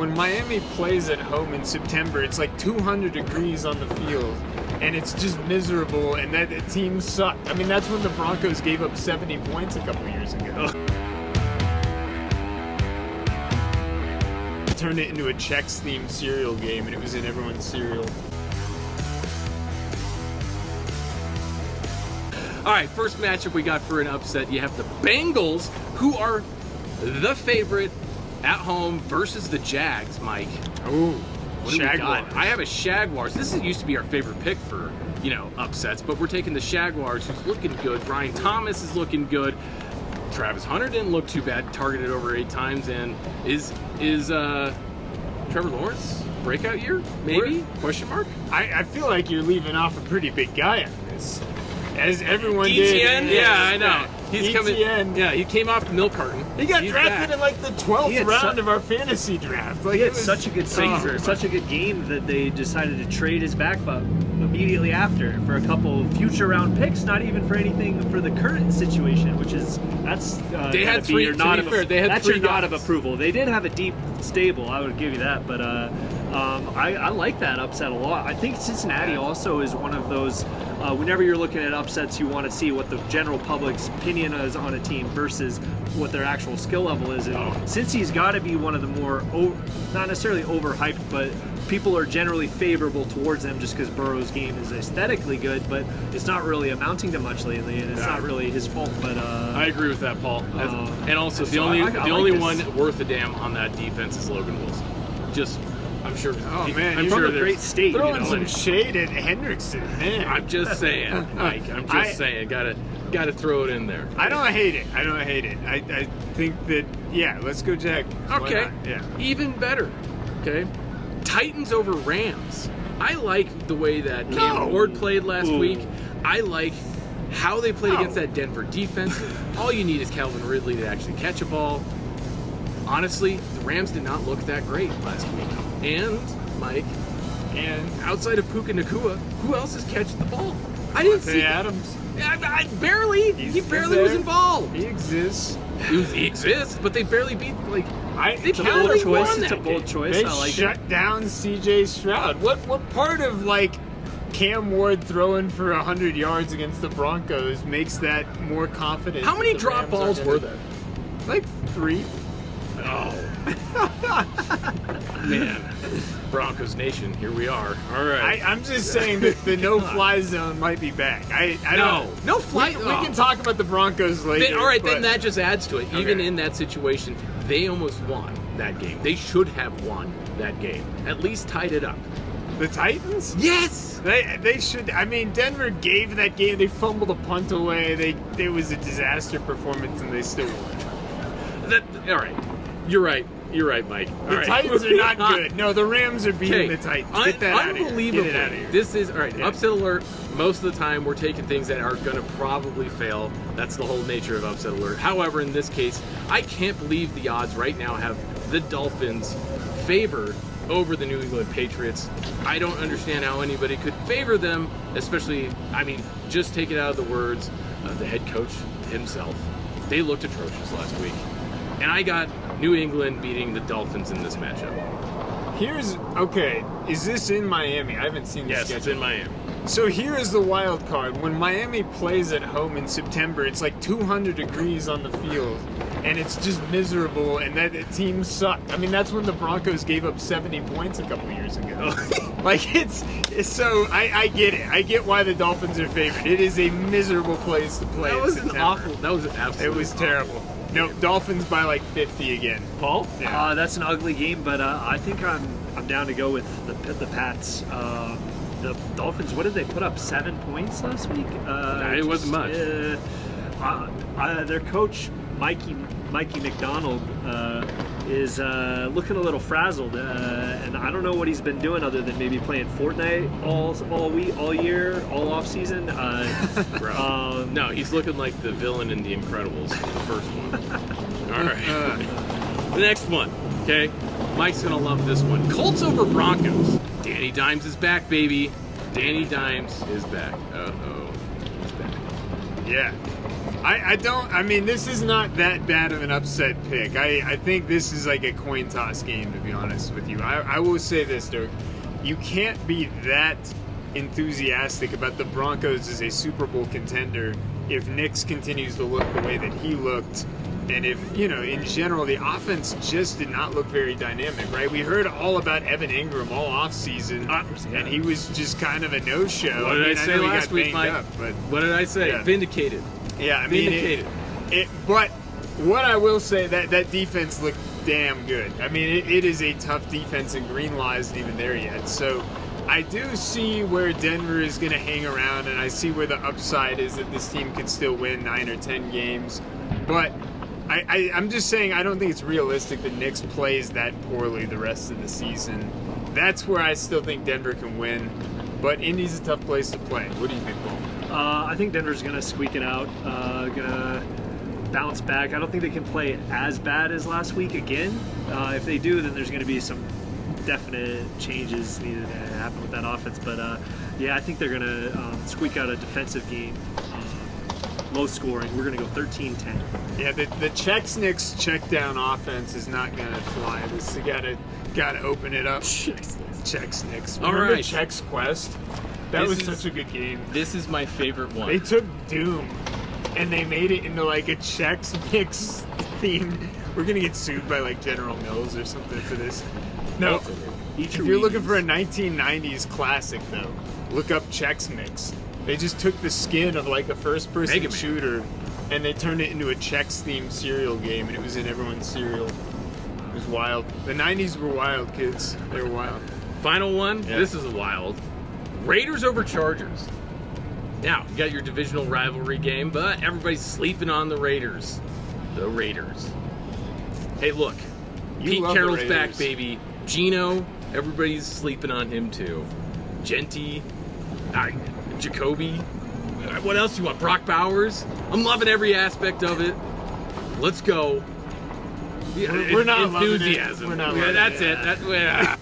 When Miami plays at home in September, it's like 200 degrees on the field, and it's just miserable, and that the team sucked. I mean, that's when the Broncos gave up 70 points a couple years ago. Turned it into a Chex-themed cereal game, and it was in everyone's cereal. All right, first matchup we got for an upset. You have the Bengals, who are the favorite at home, versus the Jags, Mike. Ooh, what do we got? I have a Jaguars. This used to be our favorite pick for, upsets, but we're taking the Jaguars, who's looking good. Brian Thomas is looking good. Travis Hunter didn't look too bad, targeted over 8 times. And is Trevor Lawrence breakout year? Maybe? Question mark? I feel like you're leaving off a pretty big guy on this. As everyone did. DTN? Yeah, I know. He's coming. Yeah, he came off the milk carton. He got drafted in like the 12th round of our fantasy draft. Like, he had such a good season, such a good game that they decided to trade his back immediately after for a couple future round picks, not even for anything for the current situation, which is they had three. Your nod of approval. They did have a deep stable, I would give you that, but I like that upset a lot. I think Cincinnati also is one of those. Whenever you're looking at upsets, you want to see what the general public's opinion is on a team versus what their actual skill level is. And since he's got to be one of the more, not necessarily overhyped, but people are generally favorable towards them just because Burrow's game is aesthetically good, but it's not really amounting to much lately, and it's not really his fault. But I agree with that, Paul. And also, the only one worth a damn on that defense is Logan Wilson. I'm sure. Oh man, I'm from sure a great state. Throwing some like, shade at Hendrickson, man. I'm just saying, Mike. I'm just saying. Got to throw it in there. I don't hate it. I think that let's go Jack. Okay. Yeah. Even better. Okay. Titans over Rams. I like the way that Cam Ward played last week. I like how they played against that Denver defense. All you need is Calvin Ridley to actually catch a ball. Honestly, the Rams did not look that great last week. And, Mike, outside of Puka Nacua, who else is catching the ball? I didn't see Adams. I barely. He barely was involved. He exists. He exists, but they barely beat. It's a bold choice. It's a bold choice. They shut down C.J. Stroud. What part of Cam Ward throwing for 100 yards against the Broncos makes that more confident? How many drop balls were there? 3. Oh. Man. Broncos Nation, here we are. All right. I'm just saying that the no-fly zone might be back. No fly. We can talk about the Broncos later. All right, then that just adds to it. Okay. Even in that situation, they almost won that game. They should have won that game. At least tied it up. The Titans? Yes! They should. I mean, Denver gave that game. They fumbled a punt away. It was a disaster performance, and they still won. All right. You're right. You're right, Mike. The Titans are not good. No, the Rams are beating the Titans. Get that out of here. Unbelievable. Get it out of here. This is, all right, upset alert. Most of the time, we're taking things that are going to probably fail. That's the whole nature of upset alert. However, in this case, I can't believe the odds right now have the Dolphins favored over the New England Patriots. I don't understand how anybody could favor them, especially, just take it out of the words of the head coach himself. They looked atrocious last week. And I got New England beating the Dolphins in this matchup. Is this in Miami? I haven't seen this schedule. Yes, it's in Miami. So here is the wild card. When Miami plays at home in September, it's like 200 degrees on the field, and it's just miserable, and that team sucked. That's when the Broncos gave up 70 points a couple years ago. It's so I get it. I get why the Dolphins are favored. It is a miserable place to play. That was awful. That was absolutely. It was terrible. No, Dolphins by 50 again. Paul? Yeah. That's an ugly game, but I think I'm down to go with the Pats. The Dolphins, what did they put up? 7 points last week? It wasn't much. Their coach, Mikey McDonald, is looking a little frazzled, and I don't know what he's been doing other than maybe playing Fortnite all week, all year, all off season. No, he's looking like the villain in The Incredibles, the first one. All right, the next one. Okay, Mike's gonna love this one. Colts over Broncos. Danny Dimes is back, baby. Danny Dimes is back. He's back. Yeah. I don't. I mean, this is not that bad of an upset pick. I think this is like a coin toss game, to be honest with you. I will say this, Dirk. You can't be that enthusiastic about the Broncos as a Super Bowl contender if Nix continues to look the way that he looked. And if, in general, the offense just did not look very dynamic, right? We heard all about Evan Ingram all offseason, and he was just kind of a no-show. What did I say last week, Mike? What did I say? Yeah. Vindicated. Yeah, I mean, Vindicated. But what I will say, that defense looked damn good. I mean, it is a tough defense, and Greenlaw isn't even there yet. So I do see where Denver is going to hang around, and I see where the upside is that this team could still win 9 or 10 games. But I'm just saying I don't think it's realistic that Nix plays that poorly the rest of the season. That's where I still think Denver can win. But Indy's a tough place to play. What do you think, Paul? I think Denver's going to squeak it out, going to bounce back. I don't think they can play as bad as last week again. If they do, then there's going to be some definite changes needed to happen with that offense. But, I think they're going to squeak out a defensive game. Low scoring. We're going to go 13-10. Yeah, the Chex-Nix check-down offense is not going to fly. This got to open it up. Chex-Nix. Remember Chex Quest? That was such a good game. This is my favorite one. They took Doom and they made it into like a Chex-Mix theme. We're going to get sued by like General Mills or something for this. No. If you're looking for a 1990s classic, though, look up Chex-Mix. They just took the skin of like a first-person shooter and they turned it into a Chex-themed cereal game, and it was in everyone's cereal. It was wild. The 90s were wild, kids. They were wild. Final one. Yeah. This is wild. Raiders over Chargers. Now, you got your divisional rivalry game, but everybody's sleeping on the Raiders. The Raiders. Hey, look. Pete Carroll's back, baby. Geno, everybody's sleeping on him, too. Genty. Jacoby. What else do you want? Brock Bowers? I'm loving every aspect of it. Let's go. We're not enthusiasm. Loving it. We're not yeah, loving that's it. it.